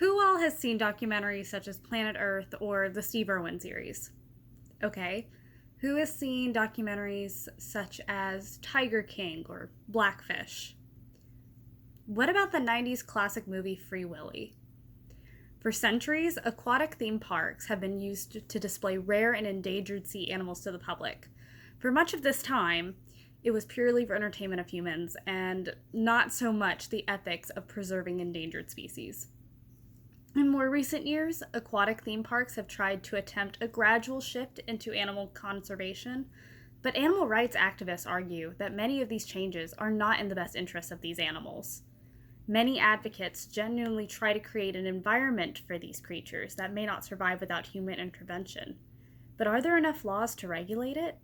Who all has seen documentaries such as Planet Earth or the Steve Irwin series? Okay. Who has seen documentaries such as Tiger King or Blackfish? What about the 90s classic movie Free Willy? For centuries, aquatic theme parks have been used to display rare and endangered sea animals to the public. For much of this time, it was purely for entertainment of humans and not so much the ethics of preserving endangered species. In more recent years, aquatic theme parks have tried to attempt a gradual shift into animal conservation, but animal rights activists argue that many of these changes are not in the best interests of these animals. Many advocates genuinely try to create an environment for these creatures that may not survive without human intervention. But are there enough laws to regulate it?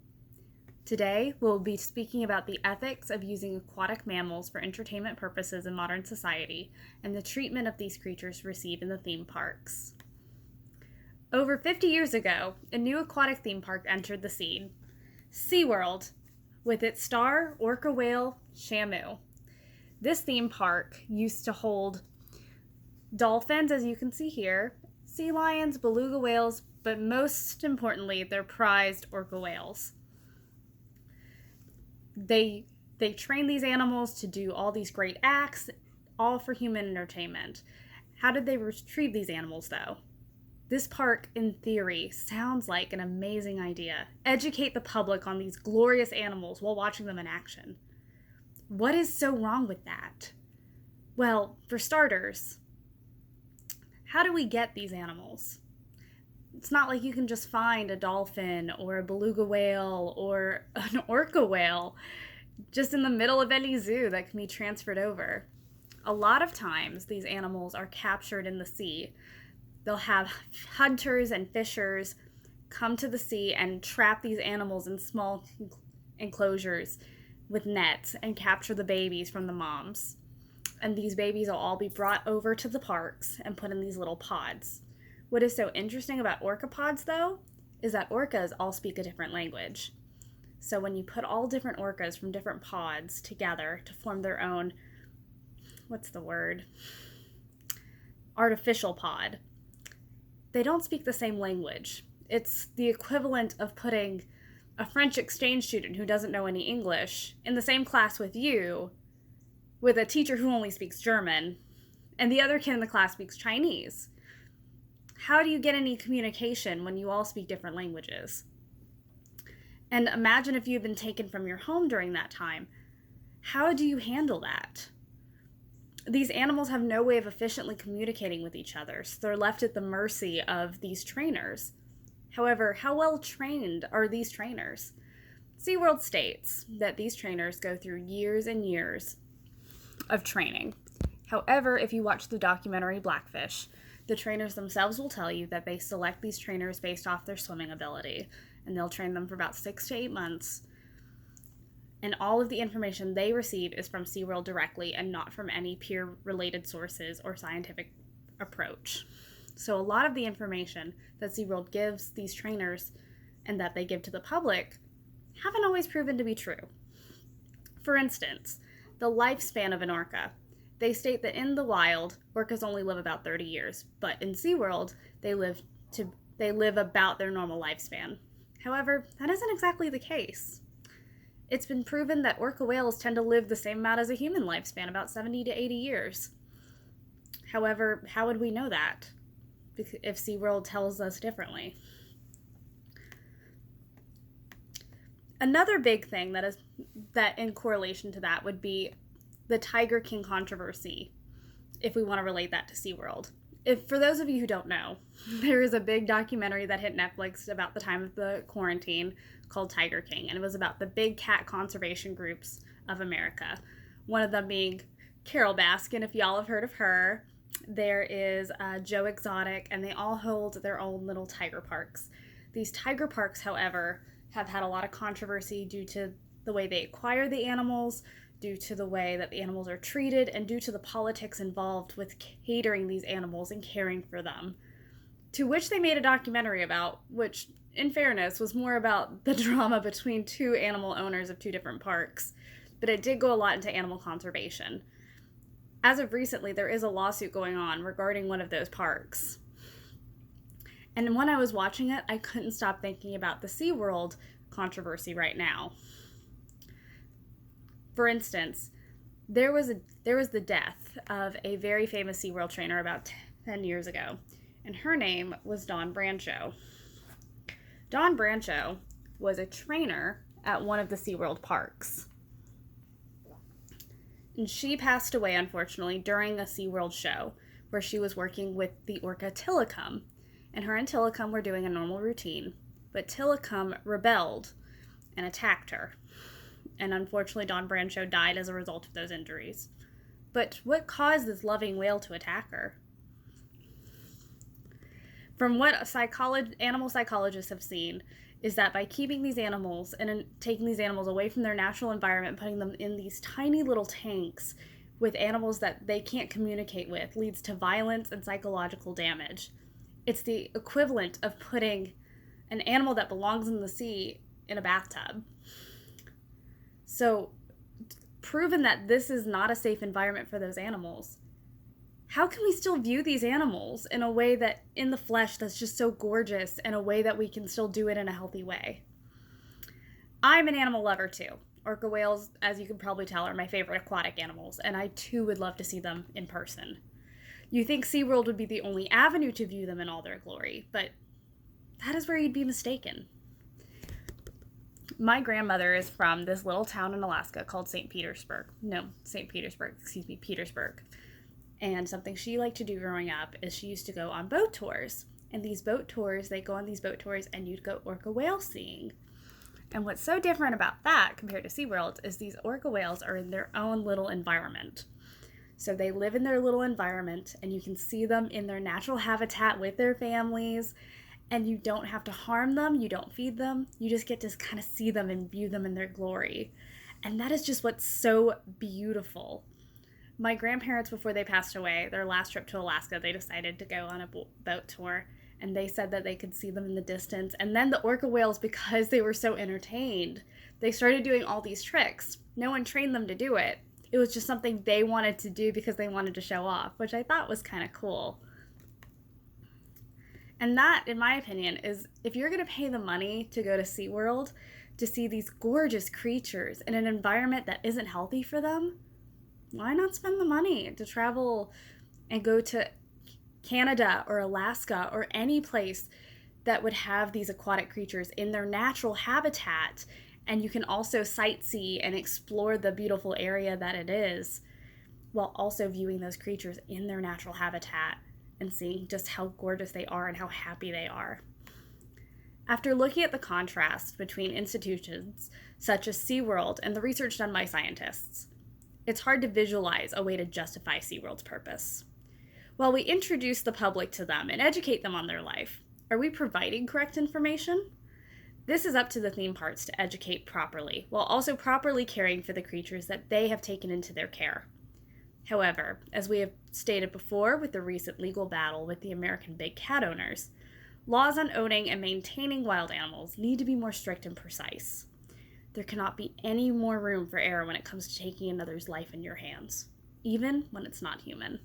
Today, we'll be speaking about the ethics of using aquatic mammals for entertainment purposes in modern society and the treatment of these creatures receive in the theme parks. Over 50 years ago, a new aquatic theme park entered the scene, SeaWorld, with its star orca whale, Shamu. This theme park used to hold dolphins, as you can see here, sea lions, beluga whales, but most importantly, their prized orca whales. They train these animals to do all these great acts, all for human entertainment. How did they retrieve these animals, though? This park, in theory, sounds like an amazing idea. Educate the public on these glorious animals while watching them in action. What is so wrong with that? Well, for starters, how do we get these animals? It's not like you can just find a dolphin or a beluga whale or an orca whale just in the middle of any zoo that can be transferred over. A lot of times, these animals are captured in the sea. They'll have hunters and fishers come to the sea and trap these animals in small enclosures with nets and capture the babies from the moms. And these babies will all be brought over to the parks and put in these little pods. What is so interesting about orca pods, though, is that orcas all speak a different language. So when you put all different orcas from different pods together to form their own, artificial pod, they don't speak the same language. It's the equivalent of putting a French exchange student who doesn't know any English in the same class with you, with a teacher who only speaks German, and the other kid in the class speaks Chinese. How do you get any communication when you all speak different languages? And imagine if you had been taken from your home during that time. How do you handle that? These animals have no way of efficiently communicating with each other, so they're left at the mercy of these trainers. However, how well trained are these trainers? SeaWorld states that these trainers go through years and years of training. However, if you watch the documentary Blackfish, the trainers themselves will tell you that they select these trainers based off their swimming ability, and they'll train them for about 6 to 8 months. And all of the information they receive is from SeaWorld directly and not from any peer-related sources or scientific approach. So a lot of the information that SeaWorld gives these trainers and that they give to the public haven't always proven to be true. For instance, the lifespan of an orca. They state that in the wild, orcas only live about 30 years, but in SeaWorld, they live about their normal lifespan. However, that isn't exactly the case. It's been proven that orca whales tend to live the same amount as a human lifespan, about 70 to 80 years. However, how would we know that if SeaWorld tells us differently? Another big thing that in correlation to that would be the Tiger King controversy, if we want to relate that to SeaWorld. For those of you who don't know, there is a big documentary that hit Netflix about the time of the quarantine called Tiger King, and it was about the big cat conservation groups of America. One of them being Carol Baskin, if y'all have heard of her. There is Joe Exotic, and they all hold their own little tiger parks. These tiger parks, however, have had a lot of controversy due to the way they acquire the animals, due to the way that the animals are treated, and due to the politics involved with catering these animals and caring for them. To which they made a documentary about, which, in fairness, was more about the drama between two animal owners of two different parks. But it did go a lot into animal conservation. As of recently, there is a lawsuit going on regarding one of those parks. And when I was watching it, I couldn't stop thinking about the SeaWorld controversy right now. For instance, there was the death of a very famous SeaWorld trainer about 10 years ago, and her name was Dawn Brancho. Dawn Brancho was a trainer at one of the SeaWorld parks. And she passed away, unfortunately, during a SeaWorld show where she was working with the Orca Tillicum. And her and Tillicum were doing a normal routine, but Tillicum rebelled and attacked her. And unfortunately, Dawn Brancho died as a result of those injuries. But what caused this loving whale to attack her? From what animal psychologists have seen, is that by keeping these animals and taking these animals away from their natural environment, putting them in these tiny little tanks with animals that they can't communicate with, leads to violence and psychological damage. It's the equivalent of putting an animal that belongs in the sea in a bathtub. So, proven that this is not a safe environment for those animals, how can we still view these animals in a way that, in the flesh, that's just so gorgeous, in a way that we can still do it in a healthy way? I'm an animal lover too. Orca whales, as you can probably tell, are my favorite aquatic animals, and I too would love to see them in person. You think SeaWorld would be the only avenue to view them in all their glory, but that is where you'd be mistaken. My grandmother is from this little town in Alaska called Petersburg. Petersburg. And something she liked to do growing up is she used to go on boat tours. And these boat tours, they go on these boat tours and you'd go orca whale seeing. And what's so different about that compared to SeaWorld is these orca whales are in their own little environment. So they live in their little environment and you can see them in their natural habitat with their families. And you don't have to harm them, you don't feed them, you just get to kind of see them and view them in their glory. And that is just what's so beautiful. My grandparents, before they passed away, their last trip to Alaska, they decided to go on a boat tour, and they said that they could see them in the distance. And then the orca whales, because they were so entertained, they started doing all these tricks. No one trained them to do it. It was just something they wanted to do because they wanted to show off, which I thought was kind of cool. And that, in my opinion, is if you're going to pay the money to go to SeaWorld to see these gorgeous creatures in an environment that isn't healthy for them, why not spend the money to travel and go to Canada or Alaska or any place that would have these aquatic creatures in their natural habitat, and you can also sightsee and explore the beautiful area that it is while also viewing those creatures in their natural habitat and seeing just how gorgeous they are and how happy they are. After looking at the contrast between institutions such as SeaWorld and the research done by scientists, it's hard to visualize a way to justify SeaWorld's purpose. While we introduce the public to them and educate them on their life, are we providing correct information? This is up to the theme parks to educate properly, while also properly caring for the creatures that they have taken into their care. However, as we have stated before with the recent legal battle with the American big cat owners, laws on owning and maintaining wild animals need to be more strict and precise. There cannot be any more room for error when it comes to taking another's life in your hands, even when it's not human.